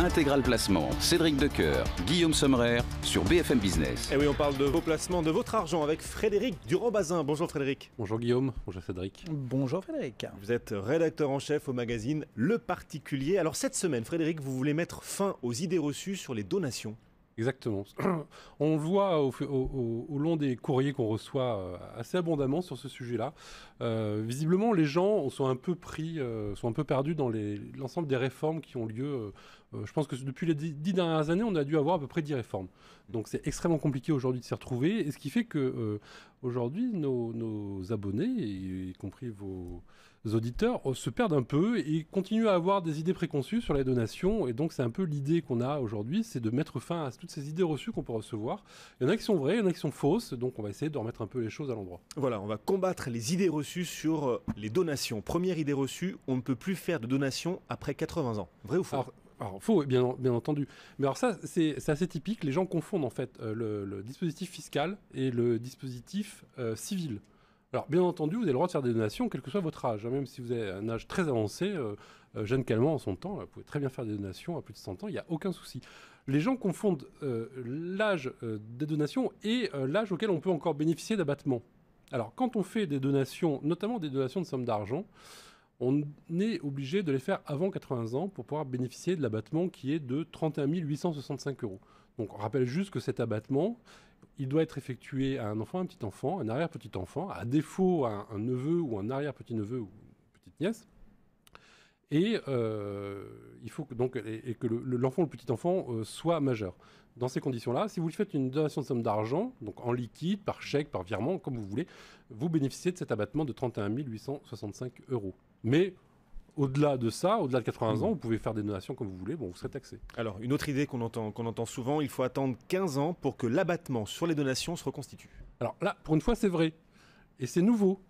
Intégral Placement, Cédric Decoeur, Guillaume Sommerer sur BFM Business. Et oui, on parle de vos placements, de votre argent avec Frédéric Durand-Bazin. Bonjour Frédéric. Bonjour Guillaume, bonjour Cédric. Bonjour Frédéric. Vous êtes rédacteur en chef au magazine Le Particulier. Alors cette semaine, Frédéric, vous voulez mettre fin aux idées reçues sur les donations. Exactement. On le voit au long des courriers qu'on reçoit assez abondamment sur ce sujet-là. Visiblement, les gens sont un peu sont un peu perdus dans l'ensemble des réformes qui ont lieu. Je pense que depuis les 10 dernières années, on a dû avoir à peu près 10 réformes. Donc c'est extrêmement compliqué aujourd'hui de s'y retrouver. Et ce qui fait que aujourd'hui, nos abonnés, y compris vos auditeurs, se perdent un peu et continuent à avoir des idées préconçues sur les donations. Et donc c'est un peu l'idée qu'on a aujourd'hui, c'est de mettre fin à toutes ces idées reçues qu'on peut recevoir. Il y en a qui sont vraies, il y en a qui sont fausses. Donc on va essayer de remettre un peu les choses à l'endroit. Voilà, on va combattre les idées reçues sur les donations. Première idée reçue, on ne peut plus faire de donations après 80 ans. Vrai ou faux ? Alors, faux, bien entendu. Mais alors ça, c'est assez typique. Les gens confondent en fait le dispositif fiscal et le dispositif civil. Alors, bien entendu, vous avez le droit de faire des donations, quel que soit votre âge. Même si vous avez un âge très avancé, Jeanne Calment en son temps, vous pouvez très bien faire des donations à plus de 100 ans, il n'y a aucun souci. Les gens confondent l'âge des donations et l'âge auquel on peut encore bénéficier d'abattement. Alors, quand on fait des donations, notamment des donations de sommes d'argent, on est obligé de les faire avant 80 ans pour pouvoir bénéficier de l'abattement qui est de 31 865 €. Donc on rappelle juste que cet abattement, il doit être effectué à un enfant, un petit-enfant, un arrière-petit-enfant, à défaut à un neveu ou un arrière-petit-neveu ou une petite-nièce. Et il faut que, que l'enfant ou le petit-enfant soit majeur. Dans ces conditions-là, si vous faites une donation de somme d'argent, donc en liquide, par chèque, par virement, comme vous voulez, vous bénéficiez de cet abattement de 31 865 €. Mais au-delà de ça, au-delà de 80 ans, vous pouvez faire des donations comme vous voulez, bon, vous serez taxé. Alors, une autre idée qu'on entend souvent, il faut attendre 15 ans pour que l'abattement sur les donations se reconstitue. Alors là, pour une fois, c'est vrai. Et c'est nouveau.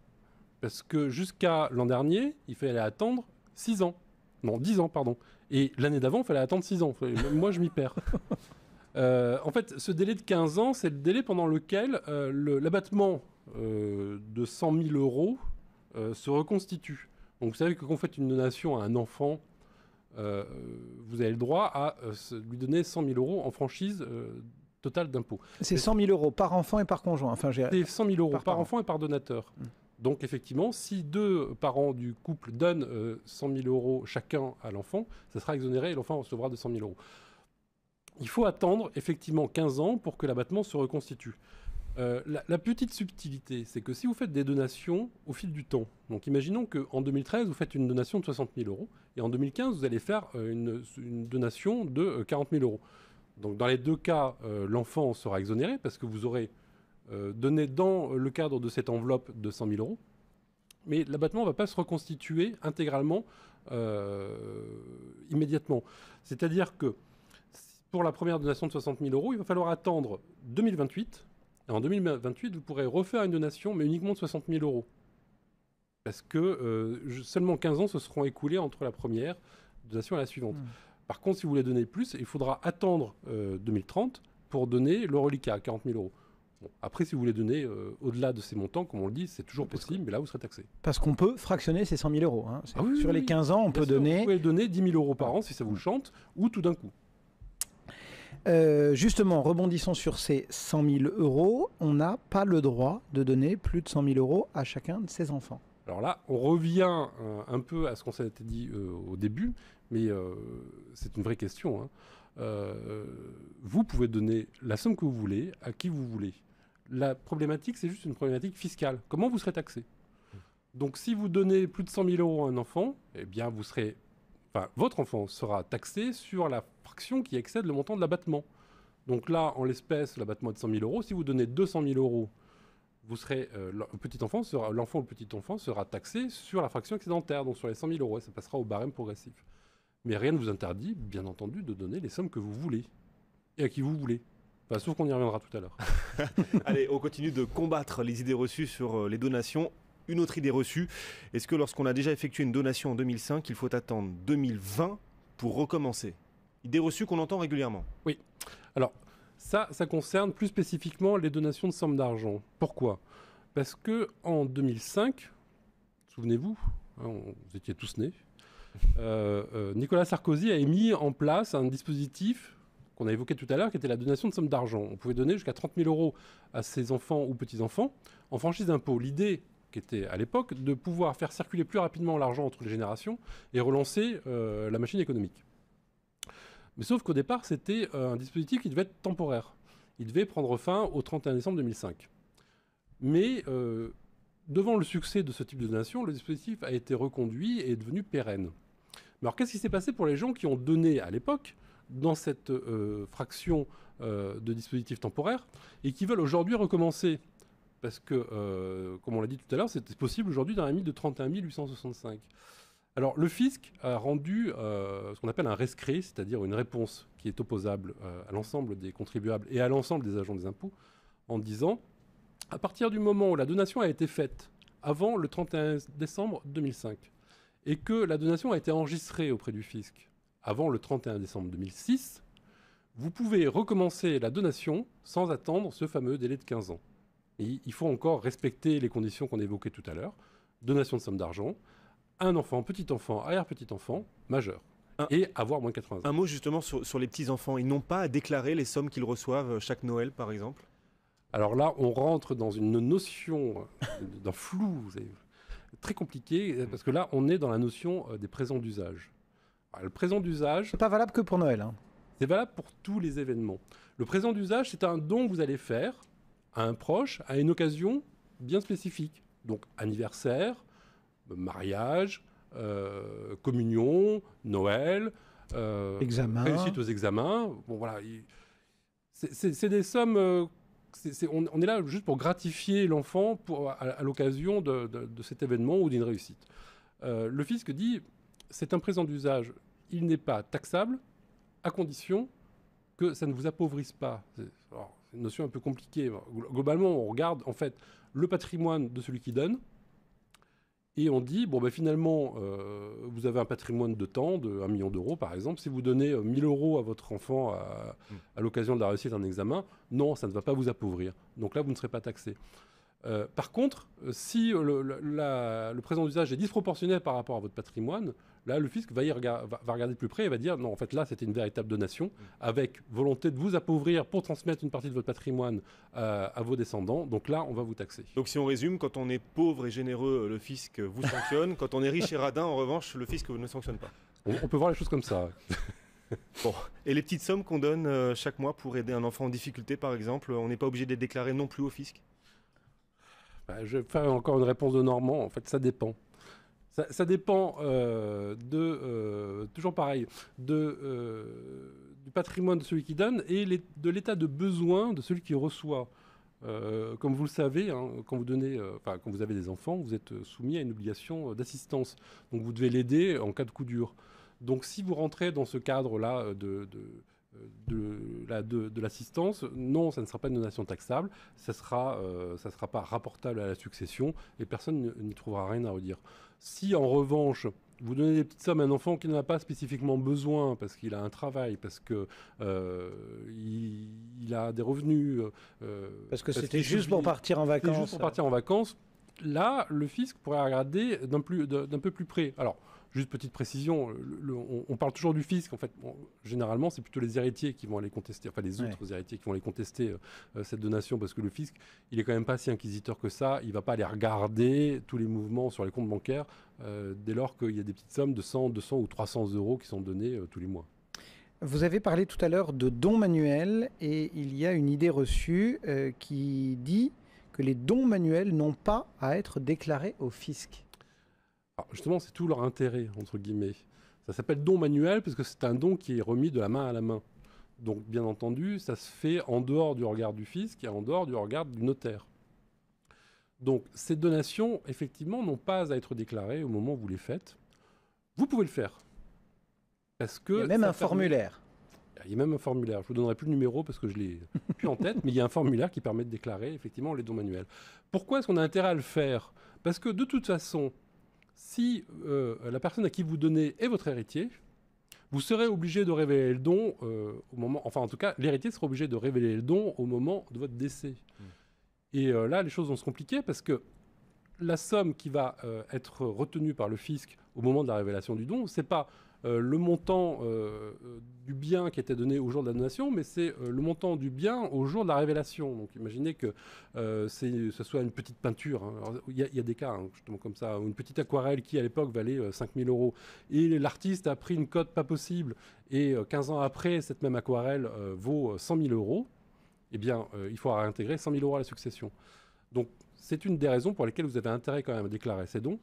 Parce que jusqu'à l'an dernier, il fallait attendre 6 ans. Non, 10 ans, pardon. Et l'année d'avant, il fallait attendre 6 ans. Moi, je m'y perds. En fait, ce délai de 15 ans, c'est le délai pendant lequel l'abattement de 100 000 € se reconstitue. Donc vous savez que quand vous faites une donation à un enfant, vous avez le droit à lui donner 100 000 € en franchise totale d'impôt. C'est 100 000 € par enfant et par conjoint. Enfin, c'est 100 000 € par enfant et par donateur. Donc effectivement, si 2 parents du couple donnent 100 000 € chacun à l'enfant, ça sera exonéré et l'enfant recevra de 100 000 €. Il faut attendre effectivement 15 ans pour que l'abattement se reconstitue. La petite subtilité, c'est que si vous faites des donations au fil du temps, donc imaginons qu'en 2013, vous faites une donation de 60 000 € et en 2015, vous allez faire une donation de 40 000 €. Donc dans les deux cas, l'enfant sera exonéré parce que vous aurez donné dans le cadre de cette enveloppe de 100 000 €, mais l'abattement ne va pas se reconstituer intégralement immédiatement. C'est-à-dire que pour la première donation de 60 000 €, il va falloir attendre 2028. Et en 2028, vous pourrez refaire une donation, mais uniquement de 60 000 €. Parce que seulement 15 ans se seront écoulés entre la première donation et la suivante. Par contre, si vous voulez donner plus, il faudra attendre 2030 pour donner le reliquat à 40 000 €. Bon, après, si vous voulez donner au-delà de ces montants, comme on le dit, c'est toujours possible, mais là, vous serez taxé. Parce qu'on peut fractionner ces 100 000 €. Hein. Sur les 15 ans, on peut sûr, donner... Vous pouvez donner 10 000 € par an, si ça vous chante, ou tout d'un coup. Justement, rebondissons sur ces 100 000 €. On n'a pas le droit de donner plus de 100 000 € à chacun de ses enfants. Alors là, on revient un peu à ce qu'on s'était dit au début, mais c'est une vraie question. Vous pouvez donner la somme que vous voulez à qui vous voulez. La problématique, c'est juste une problématique fiscale. Comment vous serez taxé ? Donc si vous donnez plus de 100 000 € à un enfant, eh bien votre enfant sera taxé sur la fraction qui excède le montant de l'abattement. Donc là, en l'espèce, l'abattement est de 100 000 €. Si vous donnez 200 000 €, vous serez, l'enfant ou le petit-enfant sera taxé sur la fraction excédentaire, donc sur les 100 000 €, et ça passera au barème progressif. Mais rien ne vous interdit, bien entendu, de donner les sommes que vous voulez, et à qui vous voulez. Enfin, sauf qu'on y reviendra tout à l'heure. Allez, on continue de combattre les idées reçues sur les donations. Une autre idée reçue, est-ce que lorsqu'on a déjà effectué une donation en 2005, il faut attendre 2020 pour recommencer ? Idée reçue qu'on entend régulièrement. Oui. Alors, ça concerne plus spécifiquement les donations de sommes d'argent. Pourquoi ? Parce qu'en 2005, souvenez-vous, vous étiez tous nés, Nicolas Sarkozy a mis en place un dispositif qu'on a évoqué tout à l'heure, qui était la donation de sommes d'argent. On pouvait donner jusqu'à 30 000 euros à ses enfants ou petits-enfants en franchise d'impôt. L'idée, qui était à l'époque, de pouvoir faire circuler plus rapidement l'argent entre les générations et relancer la machine économique. Mais sauf qu'au départ, c'était un dispositif qui devait être temporaire. Il devait prendre fin au 31 décembre 2005. Mais devant le succès de ce type de donation, le dispositif a été reconduit et est devenu pérenne. Mais alors, qu'est-ce qui s'est passé pour les gens qui ont donné à l'époque dans cette fraction de dispositifs temporaires et qui veulent aujourd'hui recommencer? Parce que, comme on l'a dit tout à l'heure, c'est possible aujourd'hui dans la limite de 31 865. Alors, le fisc a rendu ce qu'on appelle un rescrit, c'est-à-dire une réponse qui est opposable à l'ensemble des contribuables et à l'ensemble des agents des impôts, en disant, à partir du moment où la donation a été faite avant le 31 décembre 2005 et que la donation a été enregistrée auprès du fisc avant le 31 décembre 2006, vous pouvez recommencer la donation sans attendre ce fameux délai de 15 ans. Et il faut encore respecter les conditions qu'on évoquait tout à l'heure. Donation de somme d'argent, un enfant, petit enfant, arrière-petit enfant, majeur. Et avoir moins de 80 ans. Un mot justement sur les petits-enfants. Ils n'ont pas à déclarer les sommes qu'ils reçoivent chaque Noël, par exemple? Alors là, on rentre dans une notion d'un flou très compliqué, parce que là, on est dans la notion des présents d'usage. Alors, le présent d'usage... C'est pas valable que pour Noël. Hein. C'est valable pour tous les événements. Le présent d'usage, c'est un don que vous allez faire à un proche, à une occasion bien spécifique. Donc, anniversaire, mariage, communion, Noël, examen. Réussite aux examens. Bon, voilà. C'est des sommes... on est là juste pour gratifier l'enfant à l'occasion de cet événement ou d'une réussite. Le fisc dit, c'est un présent d'usage, il n'est pas taxable, à condition que ça ne vous appauvrisse pas. C'est une notion un peu compliquée. Globalement, on regarde en fait le patrimoine de celui qui donne, et on dit, bon, ben, finalement, vous avez un patrimoine de temps, de 1 million d'euros par exemple, si vous donnez 1 000 euros à votre enfant à l'occasion de la réussite d'un examen, non, ça ne va pas vous appauvrir. Donc là, vous ne serez pas taxé. Par contre, si le présent d'usage est disproportionné par rapport à votre patrimoine, là, le fisc va regarder de plus près et va dire, non, en fait, là, c'était une véritable donation avec volonté de vous appauvrir pour transmettre une partie de votre patrimoine à vos descendants. Donc là, on va vous taxer. Donc si on résume, quand on est pauvre et généreux, le fisc vous sanctionne. Quand on est riche et radin, en revanche, le fisc ne sanctionne pas. On peut voir les choses comme ça. Bon. Et les petites sommes qu'on donne chaque mois pour aider un enfant en difficulté, par exemple, on n'est pas obligé de les déclarer non plus au fisc? Je vais faire encore une réponse de Normand. En fait, ça dépend. Ça dépend toujours pareil, du patrimoine de celui qui donne et de l'état de besoin de celui qui reçoit. Comme vous le savez, hein, quand vous avez des enfants, vous êtes soumis à une obligation d'assistance. Donc vous devez l'aider en cas de coup dur. Donc si vous rentrez dans ce cadre-là de l'assistance, non, ça ne sera pas une donation taxable, ça sera pas rapportable à la succession et personne n'y trouvera rien à redire. Si en revanche vous donnez des petites sommes à un enfant qui n'en a pas spécifiquement besoin parce qu'il a un travail, parce que il a des revenus, parce que c'était juste pour partir en vacances. Juste pour partir en vacances. Là, le fisc pourrait regarder d'un peu plus près. Alors, juste petite précision, on parle toujours du fisc. En fait, généralement, c'est plutôt les héritiers qui vont aller contester, enfin les autres héritiers qui vont aller contester cette donation, parce que le fisc, il est quand même pas si inquisiteur que ça. Il va pas aller regarder tous les mouvements sur les comptes bancaires dès lors qu'il y a des petites sommes de 100, 200 ou 300 euros qui sont donnés tous les mois. Vous avez parlé tout à l'heure de dons manuels et il y a une idée reçue qui dit que les dons manuels n'ont pas à être déclarés au fisc. Alors justement, c'est tout leur intérêt, entre guillemets. Ça s'appelle don manuel parce que c'est un don qui est remis de la main à la main. Donc, bien entendu, ça se fait en dehors du regard du fisc et en dehors du regard du notaire. Donc, ces donations, effectivement, n'ont pas à être déclarées au moment où vous les faites. Vous pouvez le faire. Parce que il y a même un formulaire. Il y a même un formulaire. Je ne vous donnerai plus le numéro parce que je ne l'ai plus en tête, mais il y a un formulaire qui permet de déclarer, effectivement, les dons manuels. Pourquoi est-ce qu'on a intérêt à le faire? Parce que, de toute façon, si la personne à qui vous donnez est votre héritier, vous serez obligé de révéler le don au moment... Enfin, en tout cas, l'héritier sera obligé de révéler le don au moment de votre décès. Et là, les choses vont se compliquer parce que la somme qui va être retenue par le fisc au moment de la révélation du don, c'est pas le montant du bien qui était donné au jour de la donation, mais c'est le montant du bien au jour de la révélation. Donc imaginez que ce soit une petite peinture. Il y a des cas justement comme ça, une petite aquarelle qui à l'époque valait 5 000 €. Et l'artiste a pris une cote pas possible. Et 15 ans après, cette même aquarelle vaut 100 000 €. Eh bien, il faudra réintégrer 100 000 € à la succession. Donc c'est une des raisons pour lesquelles vous avez intérêt quand même à déclarer ces dons.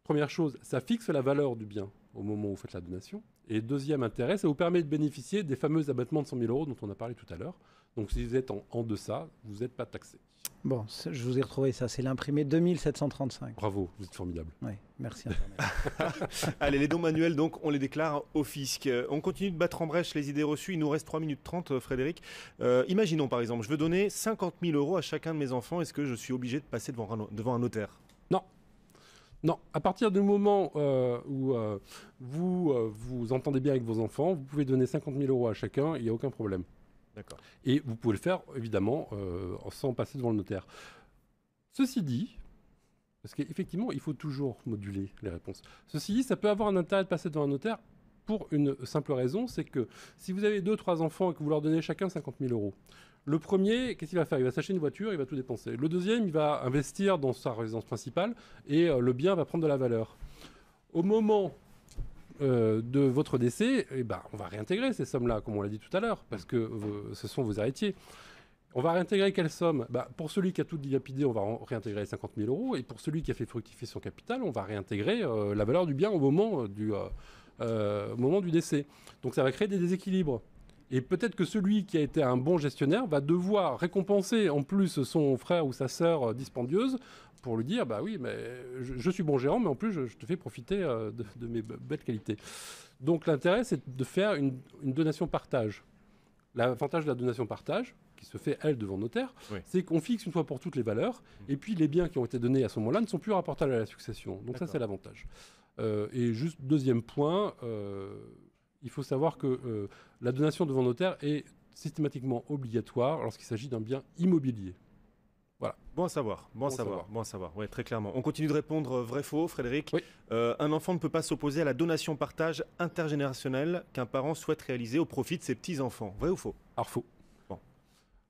Première chose, ça fixe la valeur du bien au moment où vous faites la donation. Et deuxième intérêt, ça vous permet de bénéficier des fameux abattements de 100 000 € dont on a parlé tout à l'heure. Donc si vous êtes en deçà, vous n'êtes pas taxé. Bon, je vous ai retrouvé ça, c'est l'imprimé 2735. Bravo, vous êtes formidable. Oui, merci Internet. Allez, les dons manuels, donc, on les déclare au fisc. On continue de battre en brèche les idées reçues. Il nous reste 3 minutes 30, Frédéric. Imaginons, par exemple, je veux donner 50 000 € à chacun de mes enfants. Est-ce que je suis obligé de passer devant un notaire ? Non, à partir du moment où vous entendez bien avec vos enfants, vous pouvez donner 50 000 € à chacun, il n'y a aucun problème. D'accord. Et vous pouvez le faire, évidemment, sans passer devant le notaire. Ceci dit, parce qu'effectivement, il faut toujours moduler les réponses. Ceci dit, ça peut avoir un intérêt de passer devant un notaire pour une simple raison, c'est que si vous avez 2 ou 3 enfants et que vous leur donnez chacun 50 000 €, le premier, qu'est-ce qu'il va faire ? Il va s'acheter une voiture, il va tout dépenser. Le deuxième, il va investir dans sa résidence principale et le bien va prendre de la valeur. Au moment de votre décès, on va réintégrer ces sommes-là, comme on l'a dit tout à l'heure, parce que ce sont vos héritiers. On va réintégrer quelle somme ? Pour celui qui a tout dilapidé, on va réintégrer 50 000 €. Et pour celui qui a fait fructifier son capital, on va réintégrer la valeur du bien au moment du décès. Donc ça va créer des déséquilibres. Et peut-être que celui qui a été un bon gestionnaire va devoir récompenser en plus son frère ou sa sœur dispendieuse pour lui dire oui, mais je suis bon gérant, mais en plus je te fais profiter de mes belles qualités. Donc l'intérêt, c'est de faire une donation partage. L'avantage de la donation partage, qui se fait, elle, devant notaire, c'est qu'on fixe une fois pour toutes les valeurs, et puis les biens qui ont été donnés à ce moment-là ne sont plus rapportables à la succession. Donc ça, c'est l'avantage. Et juste deuxième point, il faut savoir que la donation devant notaire est systématiquement obligatoire lorsqu'il s'agit d'un bien immobilier. Voilà. Bon à savoir. Ouais, très clairement. On continue de répondre vrai-faux, Frédéric. Oui. Un enfant ne peut pas s'opposer à la donation partage intergénérationnelle qu'un parent souhaite réaliser au profit de ses petits-enfants. Vrai ou faux ? Alors faux. Bon.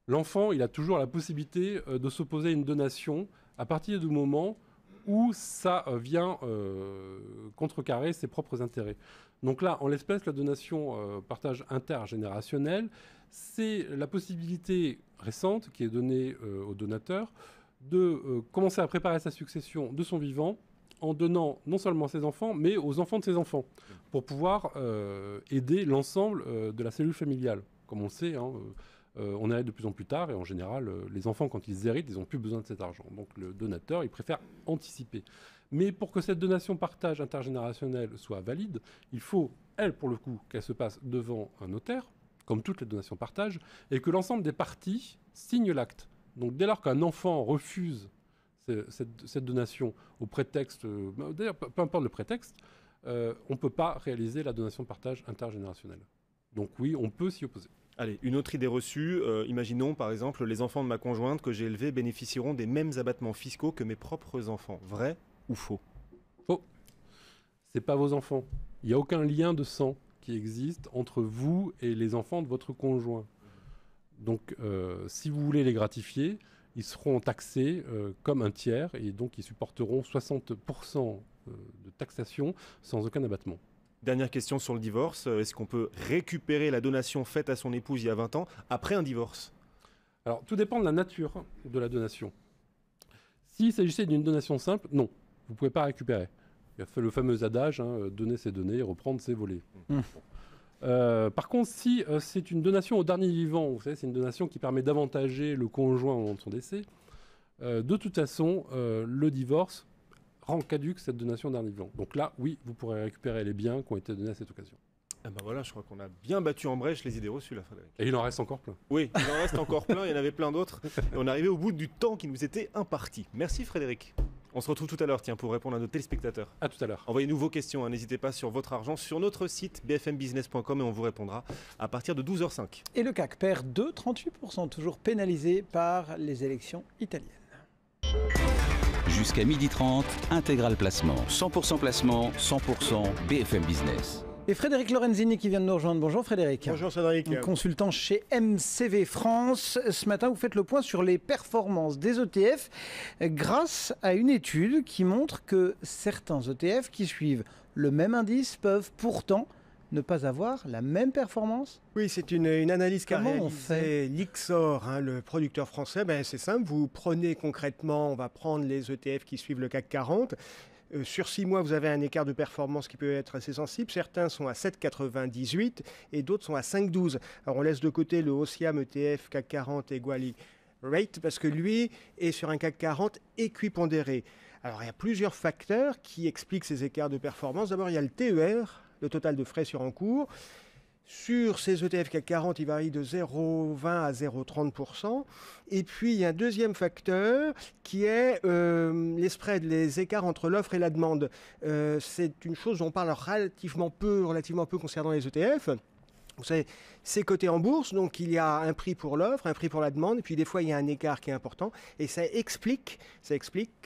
L'enfant, il a toujours la possibilité de s'opposer à une donation à partir du moment où ça vient contrecarrer ses propres intérêts. Donc là, en l'espèce, la donation partage intergénérationnel, c'est la possibilité récente qui est donnée au donateur de commencer à préparer sa succession de son vivant en donnant non seulement à ses enfants, mais aux enfants de ses enfants, pour pouvoir aider l'ensemble de la cellule familiale. Comme on le sait, on hérite de plus en plus tard, et en général, les enfants, quand ils héritent, ils n'ont plus besoin de cet argent. Donc le donateur, il préfère anticiper. Mais pour que cette donation partage intergénérationnelle soit valide, il faut, elle, pour le coup, qu'elle se passe devant un notaire, comme toutes les donations partage, et que l'ensemble des parties signent l'acte. Donc dès lors qu'un enfant refuse cette donation au prétexte, d'ailleurs peu importe le prétexte, on ne peut pas réaliser la donation partage intergénérationnelle. Donc oui, on peut s'y opposer. Allez, une autre idée reçue, imaginons par exemple les enfants de ma conjointe que j'ai élevés bénéficieront des mêmes abattements fiscaux que mes propres enfants. Vrai ou faux ? Faux. C'est pas vos enfants. Il n'y a aucun lien de sang qui existe entre vous et les enfants de votre conjoint. Donc si vous voulez les gratifier, ils seront taxés comme un tiers et donc ils supporteront 60% de taxation sans aucun abattement. Dernière question sur le divorce. Est-ce qu'on peut récupérer la donation faite à son épouse il y a 20 ans après un divorce ? Alors, tout dépend de la nature de la donation. S'il s'agissait d'une donation simple, non, vous ne pouvez pas récupérer. Il y a le fameux adage, donner c'est donner, reprendre c'est voler. Par contre, si c'est une donation au dernier vivant, vous savez, c'est une donation qui permet d'avantager le conjoint au moment de son décès, de toute façon, le divorce rend caduque cette donation au dernier vivant. Donc là, oui, vous pourrez récupérer les biens qui ont été donnés à cette occasion. Ah ben voilà, je crois qu'on a bien battu en brèche les idées reçues là, Frédéric. Et il en reste encore plein. Oui, il en reste encore plein, il y en avait plein d'autres. Et on est arrivé au bout du temps qui nous était imparti. Merci Frédéric. On se retrouve tout à l'heure, pour répondre à nos téléspectateurs. À tout à l'heure. Envoyez-nous vos questions, n'hésitez pas sur votre argent sur notre site bfmbusiness.com et on vous répondra à partir de 12h05. Et le CAC perd 2,38%, toujours pénalisé par les élections italiennes. Jusqu'à 12h30, Intégral Placement. 100% placement, 100% BFM Business. Et Frédéric Lorenzini qui vient de nous rejoindre. Bonjour Frédéric. Bonjour Cédric. Consultant chez MCV France. Ce matin, vous faites le point sur les performances des ETF grâce à une étude qui montre que certains ETF qui suivent le même indice peuvent pourtant ne pas avoir la même performance. Oui, c'est une analyse qu'a Comment on fait réalisée Lyxor, le producteur français. C'est simple, vous prenez concrètement, on va prendre les ETF qui suivent le CAC 40. Sur 6 mois, vous avez un écart de performance qui peut être assez sensible. Certains sont à 7,98 et d'autres sont à 5,12. Alors on laisse de côté le OSIAM ETF CAC 40 Equally Rate parce que lui est sur un CAC 40 équipondéré. Alors il y a plusieurs facteurs qui expliquent ces écarts de performance. D'abord, il y a le TER, le total de frais sur encours. Sur ces ETF CAC 40, il varie de 0,20 à 0,30%. Et puis, il y a un deuxième facteur qui est les spreads, les écarts entre l'offre et la demande. C'est une chose dont on parle relativement peu concernant les ETF. Vous savez, c'est coté en bourse, donc il y a un prix pour l'offre, un prix pour la demande, et puis des fois, il y a un écart qui est important. Et ça explique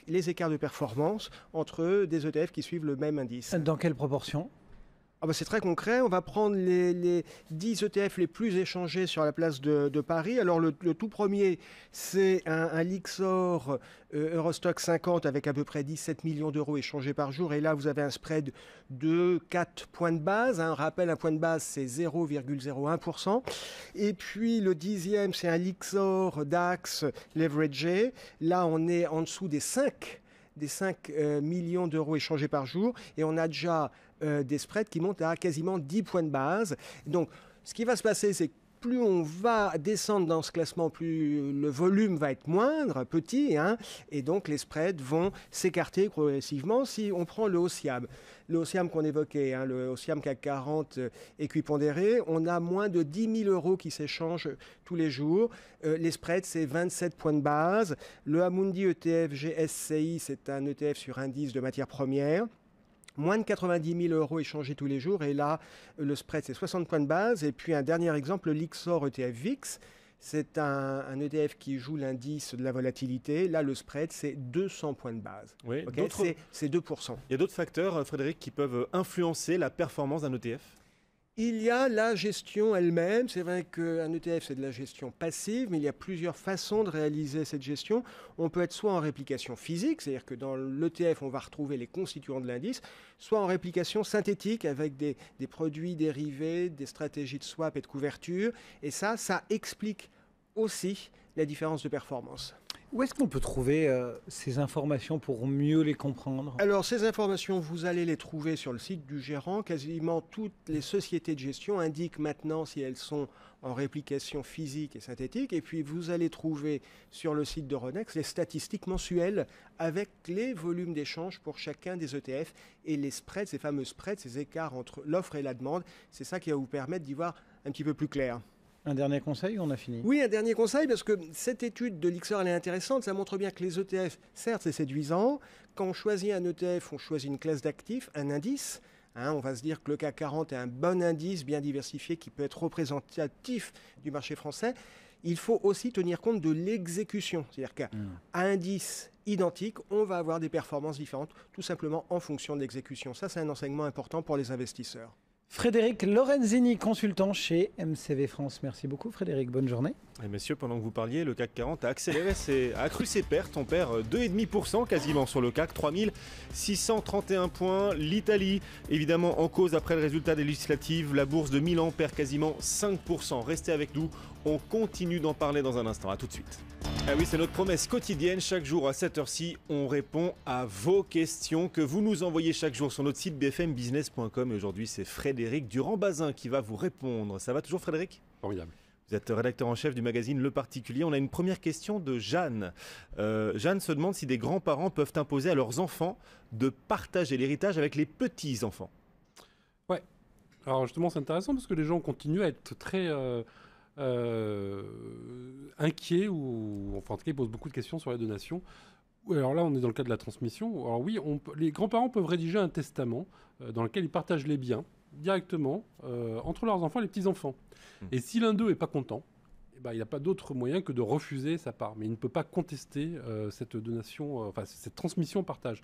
les écarts de performance entre des ETF qui suivent le même indice. Dans quelle proportion ? C'est très concret. On va prendre les 10 ETF les plus échangés sur la place de Paris. Alors, le tout premier, c'est un Lyxor Eurostock 50 avec à peu près 17 millions d'euros échangés par jour. Et là, vous avez un spread de 4 points de base. Un rappel, un point de base, c'est 0,01%. Et puis, le 10e, c'est un Lyxor DAX leveragé. Là, on est en dessous des 5 millions d'euros échangés par jour. Et on a déjà des spreads qui montent à quasiment 10 points de base. Donc, ce qui va se passer, c'est que plus on va descendre dans ce classement, plus le volume va être moindre, petit, et donc les spreads vont s'écarter progressivement. Si on prend le OSIAM qu'on évoquait, le OSIAM CAC 40 équipondéré, on a moins de 10 000 euros qui s'échangent tous les jours. Les spreads, c'est 27 points de base. Le Amundi ETF GSCI, c'est un ETF sur indice de matières premières. Moins de 90 000 euros échangés tous les jours. Et là, le spread, c'est 60 points de base. Et puis, un dernier exemple, le Lyxor ETF VIX. C'est un ETF qui joue l'indice de la volatilité. Là, le spread, c'est 200 points de base. Oui, c'est 2%. Il y a d'autres facteurs, Frédéric, qui peuvent influencer la performance d'un ETF ? Il y a la gestion elle-même. C'est vrai qu'un ETF, c'est de la gestion passive, mais il y a plusieurs façons de réaliser cette gestion. On peut être soit en réplication physique, c'est-à-dire que dans l'ETF, on va retrouver les constituants de l'indice, soit en réplication synthétique avec des produits dérivés, des stratégies de swap et de couverture. Et ça explique aussi la différence de performance. Où est-ce qu'on peut trouver ces informations pour mieux les comprendre ? Alors, ces informations, vous allez les trouver sur le site du gérant. Quasiment toutes les sociétés de gestion indiquent maintenant si elles sont en réplication physique et synthétique. Et puis, vous allez trouver sur le site d'Euronext les statistiques mensuelles avec les volumes d'échange pour chacun des ETF et les spreads, ces fameux spreads, ces écarts entre l'offre et la demande. C'est ça qui va vous permettre d'y voir un petit peu plus clair. Un dernier conseil ou on a fini ? Oui, un dernier conseil, parce que cette étude de Lyxor, elle est intéressante. Ça montre bien que les ETF, certes, c'est séduisant. Quand on choisit un ETF, on choisit une classe d'actifs, un indice. On va se dire que le CAC 40 est un bon indice bien diversifié qui peut être représentatif du marché français. Il faut aussi tenir compte de l'exécution. C'est-à-dire qu'à indice identique, on va avoir des performances différentes, tout simplement en fonction de l'exécution. Ça, c'est un enseignement important pour les investisseurs. Frédéric Lorenzini, consultant chez MCV France. Merci beaucoup Frédéric, bonne journée. Et messieurs, pendant que vous parliez, le CAC 40 a accru ses pertes. On perd 2,5% quasiment sur le CAC, 3631 points. L'Italie, évidemment, en cause après le résultat des législatives. La bourse de Milan perd quasiment 5%. Restez avec nous, on continue d'en parler dans un instant. À tout de suite. Ah oui, c'est notre promesse quotidienne. Chaque jour à cette heure-ci, on répond à vos questions que vous nous envoyez chaque jour sur notre site bfmbusiness.com. Et aujourd'hui, c'est Frédéric Durand-Bazin qui va vous répondre. Ça va toujours, Frédéric ? Formidable. Vous êtes rédacteur en chef du magazine Le Particulier. On a une première question de Jeanne. Jeanne se demande si des grands-parents peuvent imposer à leurs enfants de partager l'héritage avec les petits-enfants. Ouais. Alors justement, c'est intéressant parce que les gens continuent à être très inquiets ou enfin en tout cas ils posent beaucoup de questions sur la donation. Alors là, on est dans le cas de la transmission. Alors oui, les grands-parents peuvent rédiger un testament dans lequel ils partagent les biens directement entre leurs enfants et les petits-enfants. Et si l'un d'eux n'est pas content, il n'a pas d'autre moyen que de refuser sa part. Mais il ne peut pas contester cette donation, cette transmission-partage.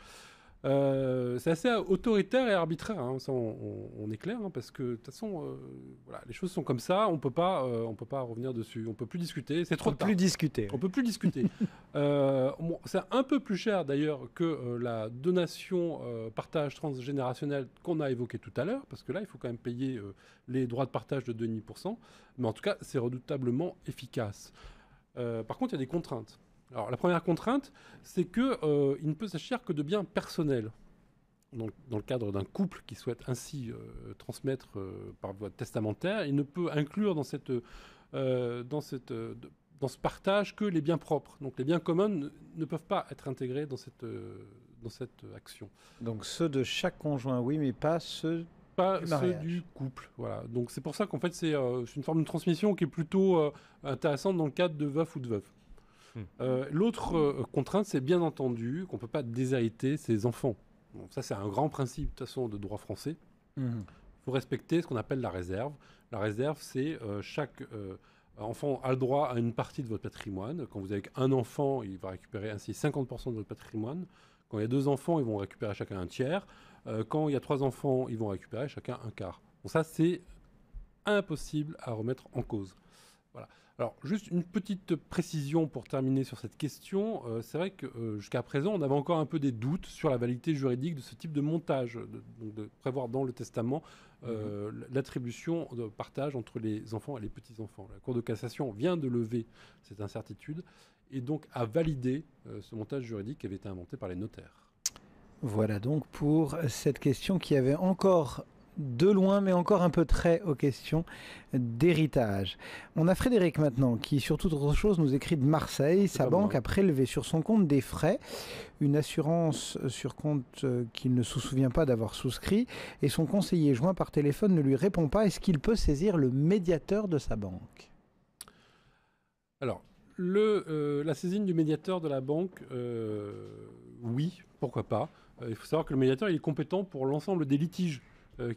C'est assez autoritaire et arbitraire, hein, ça on est clair, hein, parce que de toute façon, voilà, les choses sont comme ça, on peut pas revenir dessus, on peut plus discuter, c'est trop tard. On peut plus discuter. C'est un peu plus cher d'ailleurs que la donation partage transgénérationnel qu'on a évoqué tout à l'heure, parce que là il faut quand même payer les droits de partage de 2,5%, mais en tout cas c'est redoutablement efficace. Par contre il y a des contraintes. Alors, la première contrainte, c'est qu'il ne peut s'agir que de biens personnels. Donc, dans le cadre d'un couple qui souhaite ainsi transmettre par voie testamentaire, il ne peut inclure dans ce partage que les biens propres. Donc, les biens communs ne peuvent pas être intégrés dans cette action. Donc, ceux de chaque conjoint, oui, mais pas ceux du couple. Voilà. Donc, c'est pour ça qu'en fait, c'est une forme de transmission qui est plutôt intéressante dans le cadre de veuf ou de veuve. L'autre contrainte, c'est bien entendu qu'on ne peut pas déshériter ses enfants. Bon, ça, c'est un grand principe de toute façon de droit français. Il faut respecter ce qu'on appelle la réserve. La réserve, c'est chaque enfant a le droit à une partie de votre patrimoine. Quand vous avez un enfant, il va récupérer ainsi 50% de votre patrimoine. Quand il y a 2 enfants, ils vont récupérer chacun un tiers. Quand il y a 3 enfants, ils vont récupérer chacun un quart. Bon, ça, c'est impossible à remettre en cause. Voilà. Alors, juste une petite précision pour terminer sur cette question. C'est vrai que jusqu'à présent, on avait encore un peu des doutes sur la validité juridique de ce type de montage, de prévoir dans le testament l'attribution de partage entre les enfants et les petits-enfants. La Cour de cassation vient de lever cette incertitude et donc a validé ce montage juridique qui avait été inventé par les notaires. Voilà donc pour cette question qui avait encore de loin, mais encore un peu trait aux questions d'héritage. On a Frédéric maintenant, qui, sur toute autre chose, nous écrit de Marseille. Sa banque a prélevé sur son compte des frais, une assurance sur compte qu'il ne se souvient pas d'avoir souscrit, et son conseiller joint par téléphone ne lui répond pas. Est-ce qu'il peut saisir le médiateur de sa banque ? Alors, la saisine du médiateur de la banque, oui, pourquoi pas. Il faut savoir que le médiateur il est compétent pour l'ensemble des litiges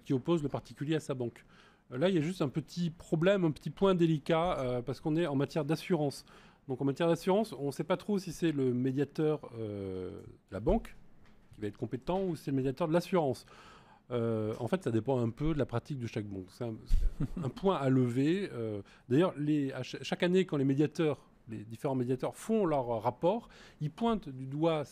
qui oppose le particulier à sa banque. Là, il y a juste un petit problème, un petit point délicat, parce qu'on est en matière d'assurance. Donc en matière d'assurance, on ne sait pas trop si c'est le médiateur de la banque qui va être compétent ou si c'est le médiateur de l'assurance. En fait, ça dépend un peu de la pratique de chaque banque. C'est un point à lever. D'ailleurs, chaque année, quand les différents médiateurs font leur rapport, ils pointent du doigt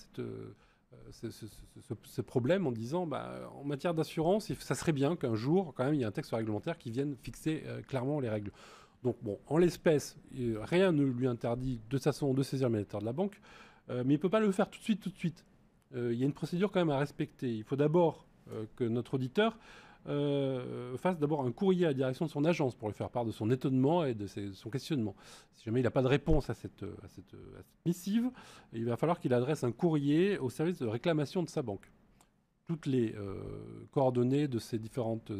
ce problème en disant en matière d'assurance, ça serait bien qu'un jour, quand même, il y ait un texte réglementaire qui vienne fixer clairement les règles. Donc, bon, en l'espèce, rien ne lui interdit de toute façon de saisir le médiateur de la banque, mais il ne peut pas le faire tout de suite. Il y a une procédure quand même à respecter. Il faut d'abord que notre auditeur fasse d'abord un courrier à la direction de son agence pour lui faire part de son étonnement et de son questionnement. Si jamais il n'a pas de réponse à cette missive, il va falloir qu'il adresse un courrier au service de réclamation de sa banque. Toutes les coordonnées de ces différentes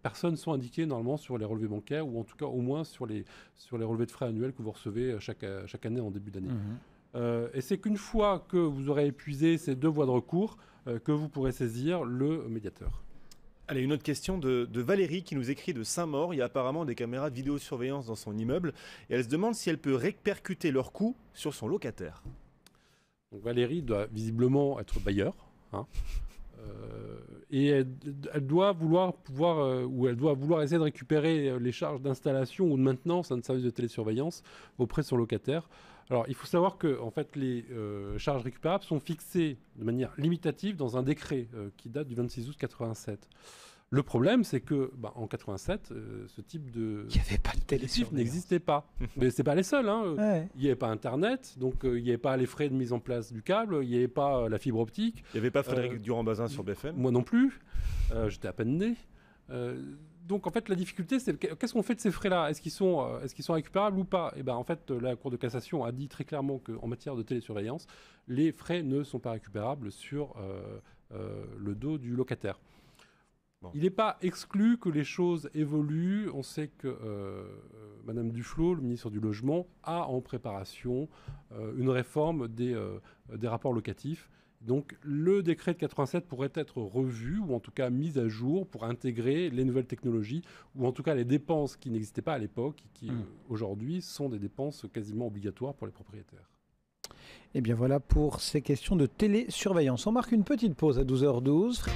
personnes sont indiquées normalement sur les relevés bancaires ou en tout cas au moins sur les relevés de frais annuels que vous recevez chaque année en début d'année. Et c'est qu'une fois que vous aurez épuisé ces 2 voies de recours que vous pourrez saisir le médiateur. Allez, une autre question de Valérie qui nous écrit de Saint-Maur. Il y a apparemment des caméras de vidéosurveillance dans son immeuble et elle se demande si elle peut répercuter leurs coûts sur son locataire. Donc Valérie doit visiblement être bailleur, hein, et elle doit vouloir essayer de récupérer les charges d'installation ou de maintenance d'un service de télésurveillance auprès de son locataire. Alors, il faut savoir que en fait, les charges récupérables sont fixées de manière limitative dans un décret qui date du 26 août 87. Le problème, c'est que en 87, ce type de dispositif n'existait pas. Mais c'est pas les seuls. Hein. Il n'y avait pas Internet, donc il n'y avait pas les frais de mise en place du câble, il n'y avait pas la fibre optique. Il n'y avait pas Frédéric Durand-Bazin sur BFM. Moi non plus. J'étais à peine né. Donc en fait la difficulté c'est qu'est-ce qu'on fait de ces frais-là ? Est-ce qu'ils sont récupérables ou pas ? Et en fait la Cour de cassation a dit très clairement qu'en matière de télésurveillance, les frais ne sont pas récupérables sur le dos du locataire. Bon. Il n'est pas exclu que les choses évoluent. On sait que Madame Duflot, le ministre du Logement, a en préparation une réforme des rapports locatifs. Donc le décret de 87 pourrait être revu, ou en tout cas mis à jour pour intégrer les nouvelles technologies, ou en tout cas les dépenses qui n'existaient pas à l'époque, et qui aujourd'hui sont des dépenses quasiment obligatoires pour les propriétaires. Et bien voilà pour ces questions de télésurveillance. On marque une petite pause à 12h12.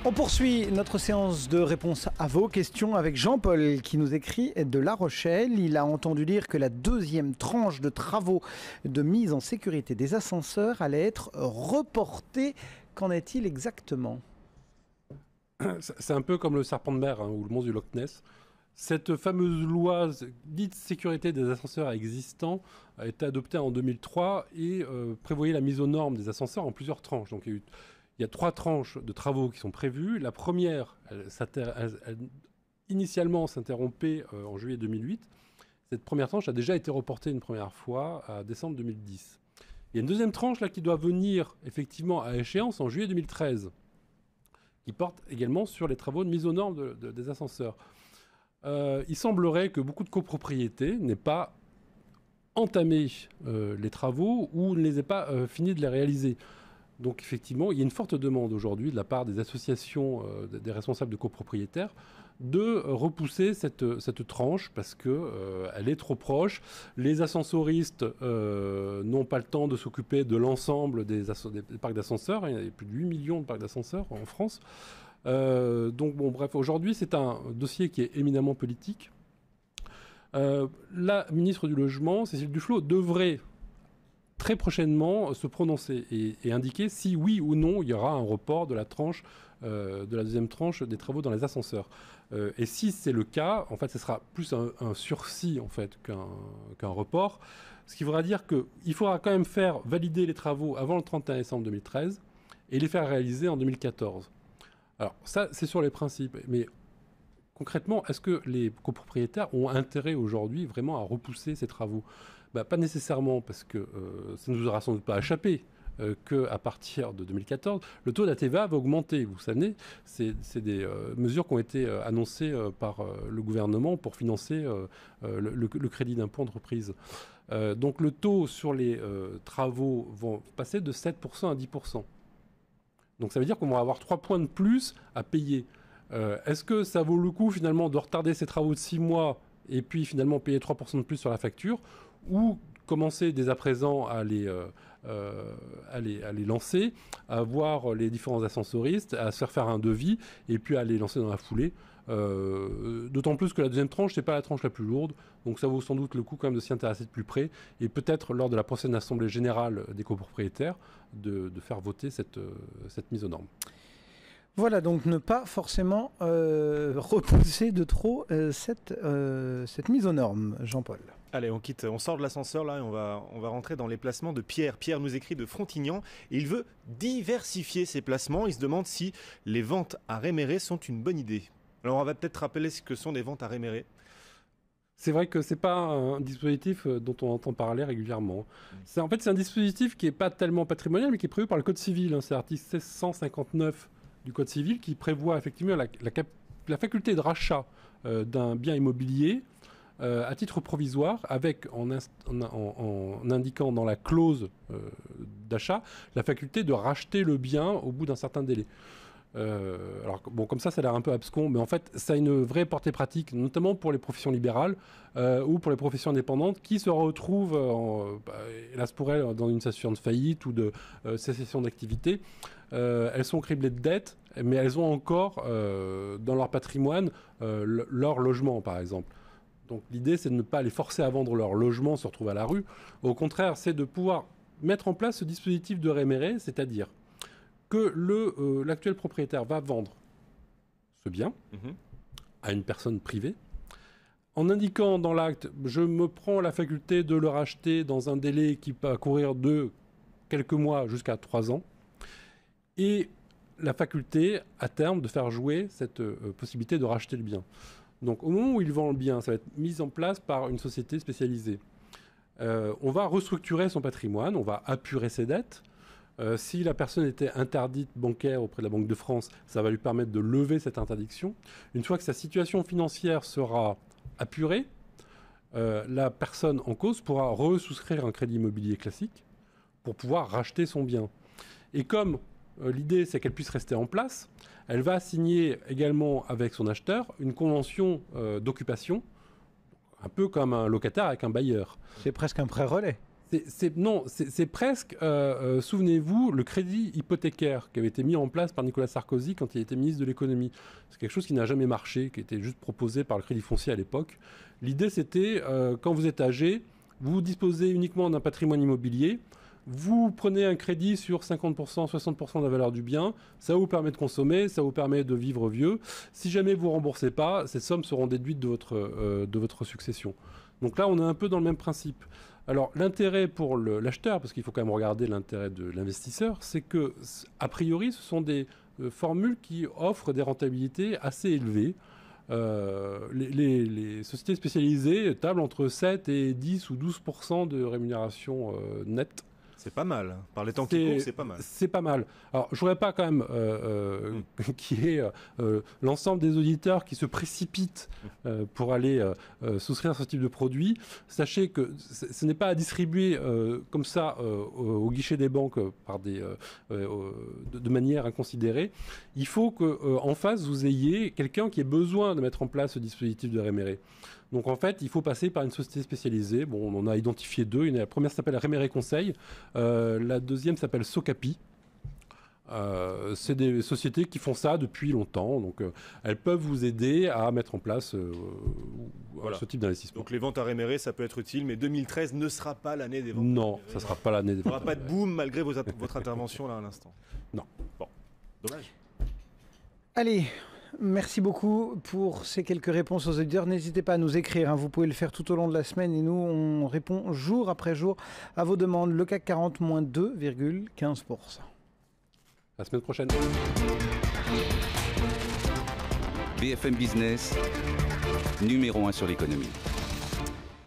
On poursuit notre séance de réponse à vos questions avec Jean-Paul qui nous écrit de La Rochelle. Il a entendu dire que la deuxième tranche de travaux de mise en sécurité des ascenseurs allait être reportée. Qu'en est-il exactement ? C'est un peu comme le serpent de mer ou le monstre du Loch Ness. Cette fameuse loi dite sécurité des ascenseurs existants a été adoptée en 2003 et prévoyait la mise aux normes des ascenseurs en plusieurs tranches. Donc il y a 3 tranches de travaux qui sont prévues. La première, initialement s'interrompait en juillet 2008. Cette première tranche a déjà été reportée une première fois à décembre 2010. Il y a une deuxième tranche là, qui doit venir effectivement à échéance en juillet 2013, qui porte également sur les travaux de mise aux normes des ascenseurs. Il semblerait que beaucoup de copropriétés n'aient pas entamé les travaux ou ne les aient pas fini de les réaliser. Donc effectivement, il y a une forte demande aujourd'hui de la part des associations des responsables de copropriétaires de repousser cette tranche parce qu'elle est trop proche. Les ascensoristes n'ont pas le temps de s'occuper de l'ensemble des parcs d'ascenseurs. Il y a plus de 8 millions de parcs d'ascenseurs en France. Donc bon, bref, aujourd'hui, c'est un dossier qui est éminemment politique. La ministre du Logement, Cécile Duflot, devrait très prochainement se prononcer et indiquer si oui ou non il y aura un report de la tranche, de la deuxième tranche des travaux dans les ascenseurs. Et si c'est le cas, en fait, ce sera plus un sursis en fait qu'un report. Ce qui voudra dire qu'il faudra quand même faire valider les travaux avant le 31 décembre 2013 et les faire réaliser en 2014. Alors ça, c'est sur les principes. Mais concrètement, est-ce que les copropriétaires ont intérêt aujourd'hui vraiment à repousser ces travaux ? Pas nécessairement, parce que ça ne nous aura sans doute pas échappé qu'à partir de 2014, le taux de la TVA va augmenter. Vous savez, c'est des mesures qui ont été annoncées par le gouvernement pour financer le crédit d'impôt entreprise. Donc le taux sur les travaux va passer de 7% à 10%. Donc ça veut dire qu'on va avoir 3 points de plus à payer. Est-ce que ça vaut le coup finalement de retarder ces travaux de 6 mois et puis finalement payer 3% de plus sur la facture, ou commencer dès à présent à les lancer, à voir les différents ascensoristes, à se faire un devis et puis à les lancer dans la foulée. D'autant plus que la deuxième tranche, c'est pas la tranche la plus lourde, donc ça vaut sans doute le coup quand même de s'y intéresser de plus près et peut-être lors de la prochaine assemblée générale des copropriétaires de faire voter cette mise aux normes. Voilà, donc ne pas forcément repousser de trop cette mise aux normes, Jean-Paul. Allez, on sort de l'ascenseur là et on va rentrer dans les placements de Pierre. Pierre nous écrit de Frontignan et il veut diversifier ses placements. Il se demande si les ventes à réméré sont une bonne idée. Alors on va peut-être rappeler ce que sont des ventes à réméré. C'est vrai que c'est pas un dispositif dont on entend parler régulièrement. C'est un dispositif qui n'est pas tellement patrimonial mais qui est prévu par le Code civil. C'est l'article 1659 du Code civil qui prévoit effectivement la faculté de rachat d'un bien immobilier à titre provisoire, avec en indiquant dans la clause d'achat la faculté de racheter le bien au bout d'un certain délai. Alors bon, comme ça a l'air un peu abscon, mais en fait ça a une vraie portée pratique, notamment pour les professions libérales ou pour les professions indépendantes qui se retrouvent, hélas pour elles, dans une situation de faillite ou de cessation d'activité. Elles sont criblées de dettes, mais elles ont encore dans leur patrimoine leur logement, par exemple. Donc l'idée, c'est de ne pas les forcer à vendre leur logement, se retrouver à la rue. Au contraire, c'est de pouvoir mettre en place ce dispositif de réméré, c'est-à-dire que l'actuel propriétaire va vendre ce bien à une personne privée, en indiquant dans l'acte, je me prends la faculté de le racheter dans un délai qui peut courir de quelques mois jusqu'à 3 ans, et la faculté, à terme, de faire jouer cette possibilité de racheter le bien. Donc au moment où il vend le bien, ça va être mis en place par une société spécialisée. On va restructurer son patrimoine, on va apurer ses dettes. Si la personne était interdite bancaire auprès de la Banque de France, ça va lui permettre de lever cette interdiction. Une fois que sa situation financière sera apurée, la personne en cause pourra resouscrire un crédit immobilier classique pour pouvoir racheter son bien. Et comme l'idée, c'est qu'elle puisse rester en place, elle va signer également avec son acheteur une convention d'occupation, un peu comme un locataire avec un bailleur. C'est presque un prêt relais. Non, c'est presque, souvenez-vous, le crédit hypothécaire qui avait été mis en place par Nicolas Sarkozy quand il était ministre de l'économie. C'est quelque chose qui n'a jamais marché, qui était juste proposé par le Crédit Foncier à l'époque. L'idée, c'était, quand vous êtes âgé, vous disposez uniquement d'un patrimoine immobilier, vous prenez un crédit sur 50%, 60% de la valeur du bien, ça vous permet de consommer, ça vous permet de vivre vieux. Si jamais vous ne remboursez pas, ces sommes seront déduites de votre succession. Donc là, on est un peu dans le même principe. Alors, l'intérêt pour l'acheteur, parce qu'il faut quand même regarder l'intérêt de l'investisseur, c'est que, a priori, ce sont des formules qui offrent des rentabilités assez élevées. Les sociétés spécialisées tablent entre 7 et 10 ou 12% de rémunération nette. C'est pas mal. Par les temps qui courent, c'est pas mal. C'est pas mal. Alors, je ne voudrais pas quand même qu'il y ait l'ensemble des auditeurs qui se précipitent pour aller souscrire ce type de produit. Sachez que ce n'est pas à distribuer comme ça au guichet des banques de manière inconsidérée. Il faut qu'en face, vous ayez quelqu'un qui ait besoin de mettre en place ce dispositif de réméré. Donc en fait, il faut passer par une société spécialisée. Bon, on en a identifié deux. La première s'appelle Réméré Conseil. La deuxième s'appelle Socapi. C'est des sociétés qui font ça depuis longtemps. Donc elles peuvent vous aider à mettre en place ce type d'investissement. Donc les ventes à Réméré, ça peut être utile, mais 2013 ne sera pas l'année des ventes. Non, ça ne sera pas l'année des ventes. Il n'y aura pas de boom malgré votre intervention là à l'instant. Non. Bon, dommage. Allez. Merci beaucoup pour ces quelques réponses aux auditeurs. N'hésitez pas à nous écrire, hein. Vous pouvez le faire tout au long de la semaine et nous, on répond jour après jour à vos demandes. Le CAC 40, moins 2,15%. La semaine prochaine. BFM Business, numéro 1 sur l'économie.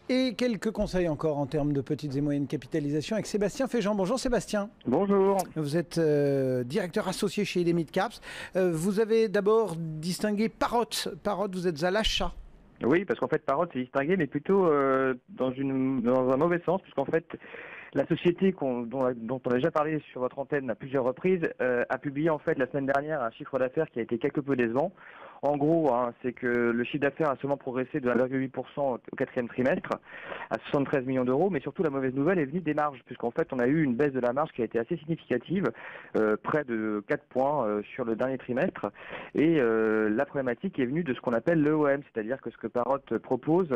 Et quelques conseils encore en termes de petites et moyennes capitalisations avec Sébastien Féjean. Bonjour Sébastien. Bonjour. Vous êtes directeur associé chez les Midcaps. Vous avez d'abord distingué Parrot. Parrot, vous êtes à l'achat. Oui, parce qu'en fait, Parrot, c'est distingué, mais plutôt dans un mauvais sens, puisqu'en fait, la société dont on a déjà parlé sur votre antenne à plusieurs reprises a publié en fait la semaine dernière un chiffre d'affaires qui a été quelque peu décevant. En gros, c'est que le chiffre d'affaires a seulement progressé de 1,8% au quatrième trimestre à 73 millions d'euros, mais surtout la mauvaise nouvelle est venue des marges, puisqu'en fait on a eu une baisse de la marge qui a été assez significative, près de 4 points sur le dernier trimestre, et la problématique est venue de ce qu'on appelle l'EOM, c'est-à-dire que ce que Parrot propose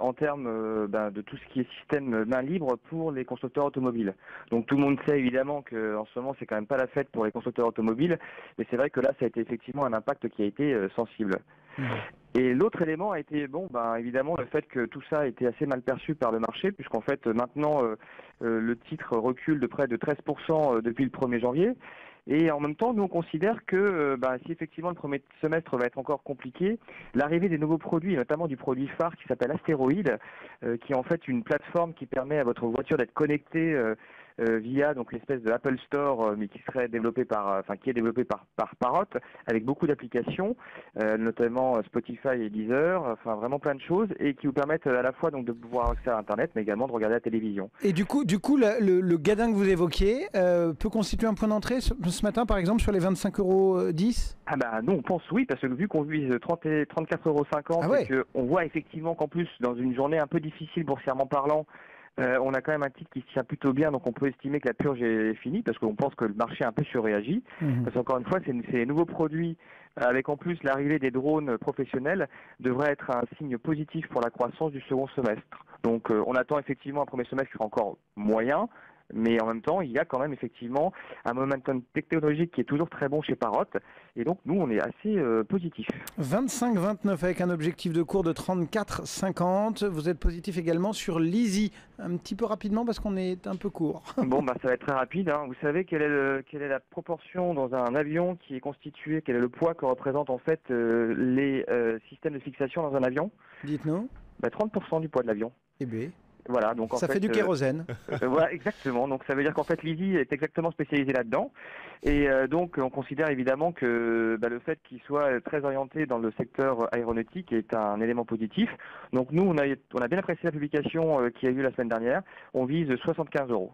en termes de tout ce qui est système main libre pour les constructeurs automobiles. Donc tout le monde sait évidemment qu'en ce moment c'est quand même pas la fête pour les constructeurs automobiles, mais c'est vrai que là ça a été effectivement un impact qui a été sensible. Et l'autre élément a été, évidemment, le fait que tout ça a été assez mal perçu par le marché, puisqu'en fait, maintenant, le titre recule de près de 13% depuis le 1er janvier. Et en même temps, nous, on considère que si effectivement le premier semestre va être encore compliqué, l'arrivée des nouveaux produits, et notamment du produit phare qui s'appelle Astéroïde, qui est en fait une plateforme qui permet à votre voiture d'être connectée via donc l'espèce de Apple Store, mais qui serait développé qui est développé par Parrot, avec beaucoup d'applications, notamment Spotify et Deezer, vraiment plein de choses, et qui vous permettent à la fois donc de pouvoir accéder à Internet, mais également de regarder la télévision. Et du coup, le gadin que vous évoquiez peut constituer un point d'entrée ce matin, par exemple, sur les 25,10 €. Nous, on pense oui, parce que vu qu'on vise 34,50 €, et qu'on voit effectivement qu'en plus, dans une journée un peu difficile boursièrement parlant, on a quand même un titre qui se tient plutôt bien, donc on peut estimer que la purge est finie, parce qu'on pense que le marché a un peu surréagi. Parce qu'encore une fois, ces nouveaux produits, avec en plus l'arrivée des drones professionnels, devraient être un signe positif pour la croissance du second semestre. Donc on attend effectivement un premier semestre qui sera encore moyen, mais en même temps, il y a quand même effectivement un momentum technologique qui est toujours très bon chez Parrot, et donc nous, on est assez positif. 25,29 avec un objectif de cours de 34,50. Vous êtes positif également sur l'Easy. Un petit peu rapidement parce qu'on est un peu court. Ça va être très rapide. Vous savez quelle est la proportion dans un avion qui est constitué, quel est le poids que représentent en fait les systèmes de fixation dans un avion? Dites-nous. 30% du poids de l'avion. Eh bien. Voilà, donc ça fait du kérosène. Voilà, exactement. Donc ça veut dire qu'en fait l'Easy est exactement spécialisé là-dedans. Et donc on considère évidemment que le fait qu'il soit très orienté dans le secteur aéronautique est un élément positif. Donc nous, on a bien apprécié la publication qui a eu lieu la semaine dernière. On vise 75 €.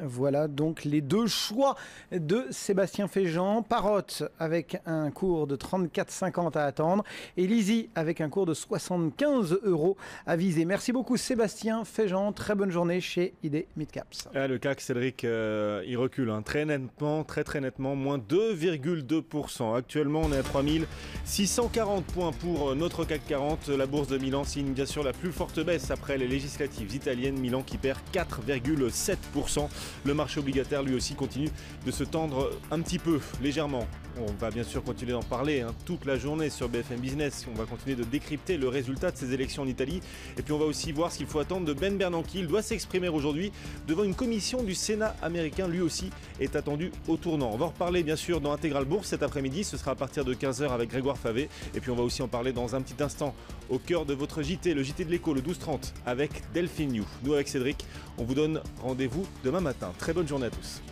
Voilà donc les deux choix de Sébastien Féjean. Parrot avec un cours de 34,50 à attendre et Lizzie avec un cours de 75 € à viser. Merci beaucoup Sébastien Féjean. Très bonne journée chez ID Midcaps. Le CAC, Cédric, il recule très nettement, très nettement, moins 2,2%. Actuellement, on est à 3640 points pour notre CAC 40. La bourse de Milan signe bien sûr la plus forte baisse après les législatives italiennes. Milan qui perd 4,7%. Le marché obligataire lui aussi continue de se tendre un petit peu, légèrement. On va bien sûr continuer d'en parler toute la journée sur BFM Business. On va continuer de décrypter le résultat de ces élections en Italie. Et puis on va aussi voir ce qu'il faut attendre de Ben Bernanke. Il doit s'exprimer aujourd'hui devant une commission du Sénat américain. Lui aussi est attendu au tournant. On va en reparler bien sûr dans Intégral Bourse cet après-midi. Ce sera à partir de 15h avec Grégoire Favé. Et puis on va aussi en parler dans un petit instant au cœur de votre JT, le JT de l'écho, le 12h30 avec Delphine New. Nous avec Cédric, on vous donne rendez-vous demain matin. Très bonne journée à tous.